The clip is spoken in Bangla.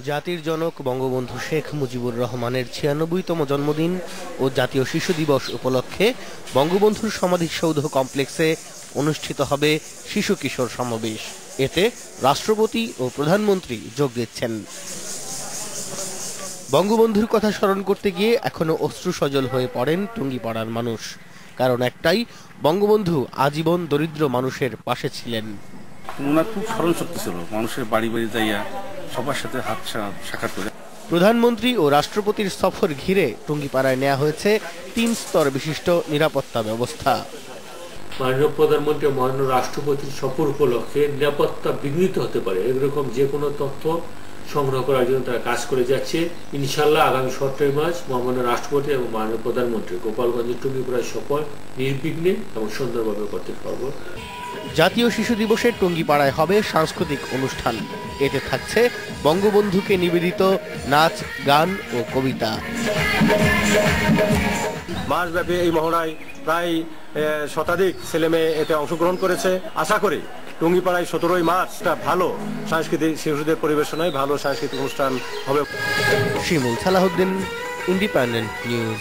জাতির জনক বঙ্গবন্ধু শেখ মুজিবুর রহমানের ৯৬তম জন্মদিন ও জাতীয় শিশু দিবস উপলক্ষে বঙ্গবন্ধুর সমাধিসৌধ কমপ্লেক্সে অনুষ্ঠিত হবে শিশু কিশোর সমাবেশ। এতে রাষ্ট্রপতি ও প্রধানমন্ত্রী যোগ দিচ্ছেন। বঙ্গবন্ধুর কথা স্মরণ করতে গিয়ে এখনো অশ্রুসজল হয়ে পড়েন টুঙ্গিপাড়ার মানুষ। কারণ একটাই, বঙ্গবন্ধু আজীবন দরিদ্র মানুষের পাশে ছিলেন। ওনার খুব স্মরণ শক্তি ছিল, মানুষের বাড়ি বাড়ি যাইয়া সবার সাথে হাত সাক্ষাৎ করে। প্রধানমন্ত্রী ও রাষ্ট্রপতির সফর ঘিরে টুঙ্গিপাড়ায় নেওয়া হয়েছে ৩ স্তর বিশিষ্ট নিরাপত্তা ব্যবস্থা। মাননীয় প্রধানমন্ত্রী ও মাননীয় রাষ্ট্রপতির সফর উপলক্ষে নিরাপত্তা বিঘ্নিত হতে পারে এরকম যে কোনো তথ্য সংগ্রহ করার জন্য তারা কাজ করে যাচ্ছে। ইনশাআল্লাহ আগামী ১৭ই মার্চ মাননীয় রাষ্ট্রপতি এবং মাননীয় প্রধানমন্ত্রী গোপালগঞ্জের টুঙ্গিপাড়ায় সফর নির্বিঘ্নে এবং সুন্দরভাবে করতে পারব। জাতীয় শিশু দিবসে টুঙ্গিপাড়ায় হবে সাংস্কৃতিক অনুষ্ঠান। এতে থাকছে বঙ্গবন্ধুকে নিবেদিত নাচ, গান ও কবিতা। মাসব্যাপী এই মহড়ায় প্রায় শতাধিক ছেলেমেয়ে এতে অংশগ্রহণ করেছে। আশা করি টুঙ্গিপাড়ায় ১৭ই মার্চটা ভালো সাংস্কৃতিক শিশুদের পরিবেশনায় ভালো সাংস্কৃতিক অনুষ্ঠান হবে। শিমুল সালাহউদ্দিন, ইন্ডিপেন্ডেন্ট নিউজ।